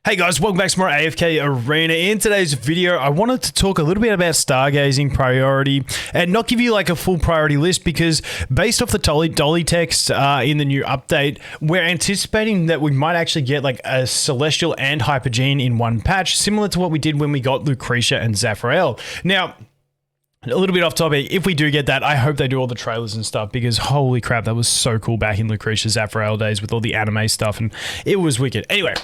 Hey guys, welcome back to more AFK Arena. In today's video, I wanted to talk a little bit about Stargazing priority and not give you like a full priority list because based off the Dolly text in the new update, we're anticipating that we might actually get like a Celestial and Hypergene in one patch, similar to what we did when we got Lucretia and Zafrael. Now, a little bit off topic, if we do get that, I hope they do all the trailers and stuff because holy crap, that was so cool back in Lucretia Zafrael days with all the anime stuff and it was wicked. Anyway,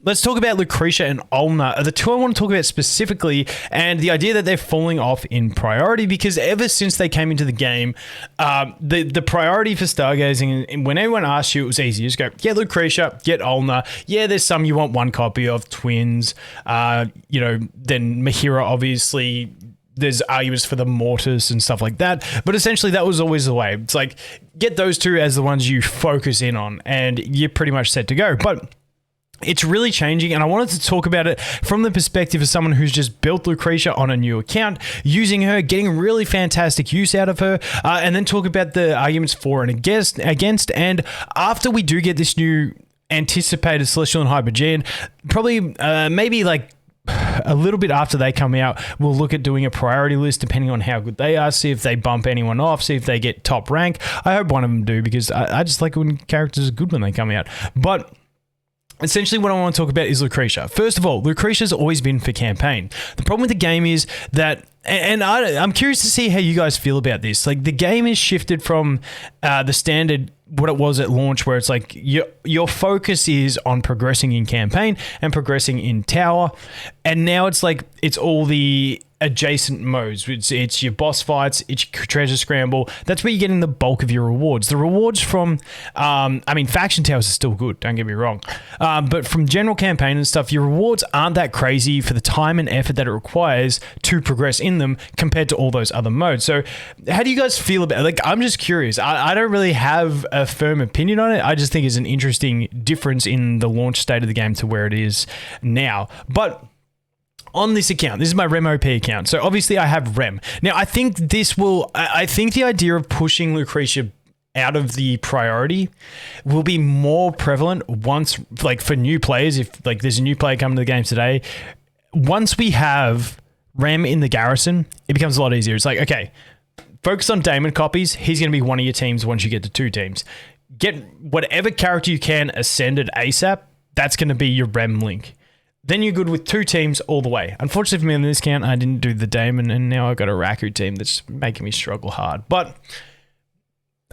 let's talk about Lucretia and Alna, the two I want to talk about specifically, and the idea that they're falling off in priority because ever since they came into the game, the priority for Stargazing, and when anyone asks you, it was easy. You just go, get Lucretia, get Alna. Yeah, there's some you want one copy of, twins, then Mahira, obviously. There's arguments for the Mortis and stuff like that, but essentially that was always the way. It's like, get those two as the ones you focus in on, and you're pretty much set to go. But it's really changing, and I wanted to talk about it from the perspective of someone who's just built Lucretia on a new account, using her, getting really fantastic use out of her, and then talk about the arguments for and against. And after we do get this new anticipated Celestial and Hypergene, probably maybe like a little bit after they come out, we'll look at doing a priority list depending on how good they are, see if they bump anyone off, see if they get top rank. I hope one of them do because I just like when characters are good when they come out. But essentially what I want to talk about is Lucretia. First of all, Lucretia's always been for campaign. The problem with the game is that, and I'm curious to see how you guys feel about this. Like the game is shifted from the standard, what it was at launch, where it's like your focus is on progressing in campaign and progressing in tower. And now it's like, it's all the adjacent modes. It's your boss fights, it's your treasure scramble. That's where you're getting the bulk of your rewards. The rewards from, faction towers are still good, don't get me wrong. But from general campaign and stuff, your rewards aren't that crazy for the time and effort that it requires to progress in them compared to all those other modes. So how do you guys feel about it? Like, I'm just curious. I don't really have a firm opinion on it. I just think it's an interesting difference in the launch state of the game to where it is now. But on this account, this is my Rem OP account. So obviously I have Rem. Now I think I think the idea of pushing Lucretia out of the priority will be more prevalent once, like for new players, if like there's a new player coming to the game today, once we have Rem in the garrison, it becomes a lot easier. It's like, okay, focus on Damon copies. He's going to be one of your teams once you get to two teams. Get whatever character you can ascended ASAP. That's going to be your Rem link. Then you're good with two teams all the way. Unfortunately for me on this count, I didn't do the Damon, and now I've got a Raku team that's making me struggle hard. But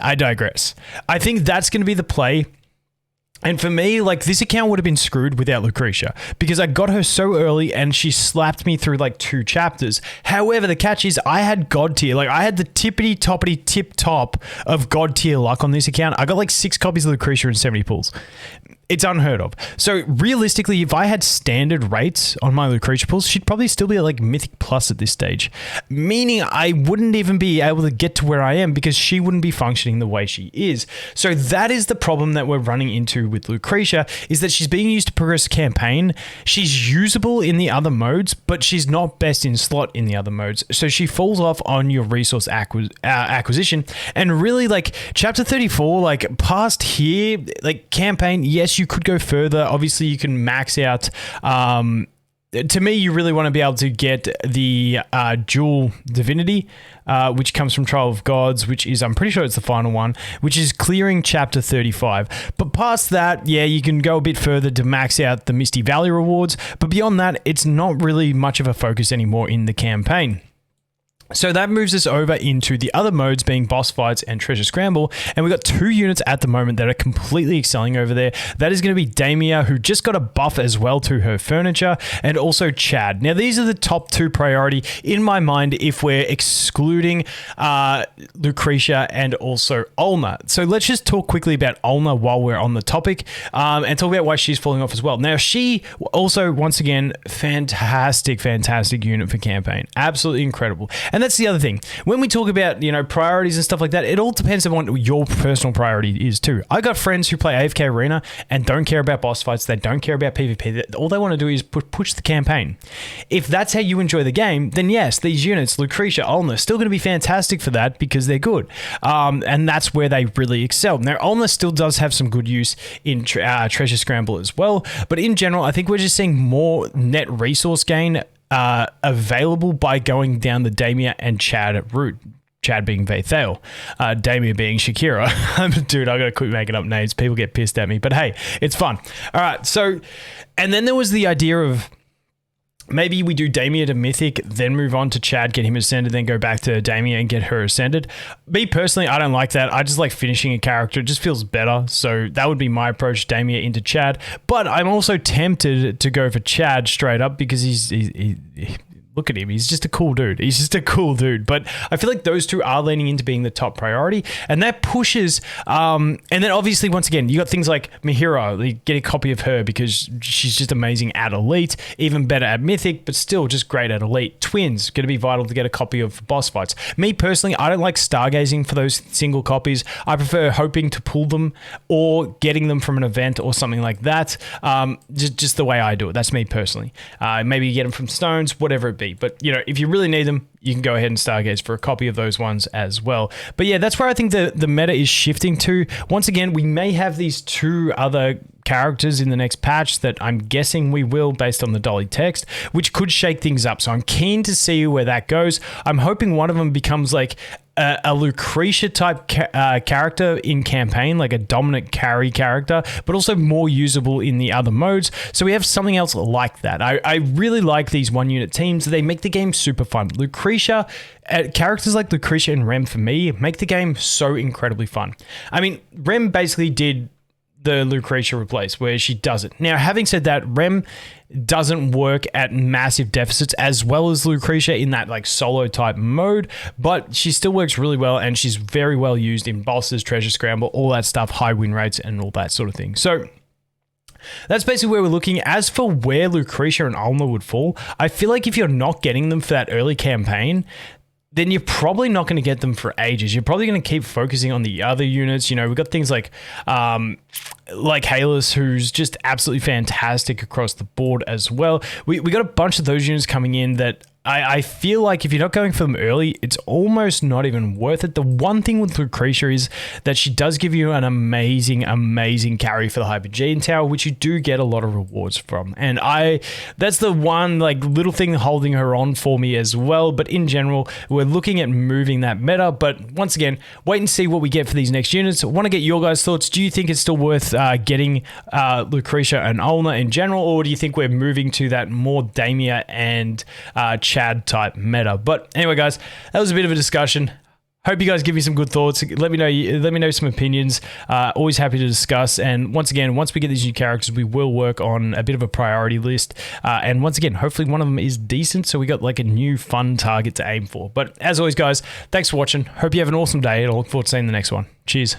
I digress. I think that's going to be the play. And for me, like, this account would have been screwed without Lucretia because I got her so early and she slapped me through like 2 chapters. However, the catch is I had God tier. Like, I had the tippity tip top of God tier luck on this account. I got like 6 copies of Lucretia and 70 pulls. It's unheard of. So realistically, if I had standard rates on my Lucretia pulls, she'd probably still be at like Mythic Plus at this stage. Meaning I wouldn't even be able to get to where I am because she wouldn't be functioning the way she is. So that is the problem that we're running into with Lucretia, is that she's being used to progress campaign. She's usable in the other modes, but she's not best in slot in the other modes. So she falls off on your resource acquisition. And really, like, Chapter 34, like, past here, like, campaign, yes, you could go further. Obviously, you can max out. To me, you really want to be able to get the dual divinity, which comes from Trial of Gods, which is, I'm pretty sure it's the final one, which is clearing Chapter 35. But past that, yeah, you can go a bit further to max out the Misty Valley rewards. But beyond that, it's not really much of a focus anymore in the campaign. So that moves us over into the other modes, being boss fights and treasure scramble. And we've got 2 units at the moment that are completely excelling over there. That is going to be Damia, who just got a buff as well to her furniture, and also Chad. Now, these are the top 2 priority in my mind if we're excluding Lucretia and also Alna. So let's just talk quickly about Alna while we're on the topic, and talk about why she's falling off as well. Now, she also, once again, fantastic unit for campaign. Absolutely incredible. And And that's the other thing. When we talk about, you know, priorities and stuff like that, it all depends on what your personal priority is too. I got friends who play AFK Arena and don't care about boss fights. They don't care about PvP. All they want to do is push the campaign. If that's how you enjoy the game, then yes, these units, Lucretia, Alna, still going to be fantastic for that because they're good. And that's where they really excel. Now, Alna still does have some good use in Treasure Scramble as well. But in general, I think we're just seeing more net resource gain available by going down the Damia and Chad route. Chad being Vathale, Damia being Shakira. Dude, I gotta quit making up names. People get pissed at me, but hey, it's fun. All right, so, and then there was the idea of maybe we do Damia to Mythic, then move on to Chad, get him ascended, then go back to Damia and get her ascended. Me personally, I don't like that. I just like finishing a character. It just feels better. So that would be my approach, Damia into Chad. But I'm also tempted to go for Chad straight up because he look at him. He's just a cool dude. He's just a cool dude. But I feel like those two are leaning into being the top priority. And that pushes... and then obviously, once again, you got things like Mihira. You get a copy of her because she's just amazing at Elite. Even better at Mythic, but still just great at Elite. Twins, going to be vital to get a copy of boss fights. Me personally, I don't like Stargazing for those single copies. I prefer hoping to pull them or getting them from an event or something like that. Just the way I do it. That's me personally. Maybe you get them from stones, whatever it be. But, you know, if you really need them, you can go ahead and Stargaze for a copy of those ones as well. But yeah, that's where I think the meta is shifting to. Once again, we may have these two other characters in the next patch that I'm guessing we will based on the Dolly text, which could shake things up. So I'm keen to see where that goes. I'm hoping one of them becomes like a Lucretia type character in campaign, like a dominant carry character, but also more usable in the other modes. So we have something else like that. I really like these one unit teams. They make the game super fun. Lucretia, characters like Lucretia and Rem for me make the game so incredibly fun. I mean, Rem basically did the Lucretia replace where she does it. Now, having said that, Rem doesn't work at massive deficits as well as Lucretia in that like solo type mode, but she still works really well and she's very well used in bosses, Treasure Scramble, all that stuff, high win rates and all that sort of thing. So that's basically where we're looking. As for where Lucretia and Alna would fall, I feel like if you're not getting them for that early campaign, then you're probably not going to get them for ages. You're probably going to keep focusing on the other units. You know, we've got things like Halus, who's just absolutely fantastic across the board as well. We got a bunch of those units coming in that I feel like if you're not going for them early, it's almost not even worth it. The one thing with Lucretia is that she does give you an amazing, amazing carry for the Hypergean Tower, which you do get a lot of rewards from. And that's the one like little thing holding her on for me as well. But in general, we're looking at moving that meta. But once again, wait and see what we get for these next units. I want to get your guys' thoughts. Do you think it's still worth getting Lucretia and Alna in general, or do you think we're moving to that more Damia and Chad type meta? But anyway, guys, that was a bit of a discussion. Hope you guys give me some good thoughts. Let me know some opinions. Always happy to discuss. And once again, once we get these new characters, we will work on a bit of a priority list. And once again, hopefully one of them is decent, so we got like a new fun target to aim for. But as always, guys, thanks for watching. Hope you have an awesome day, and I look forward to seeing the next one. Cheers.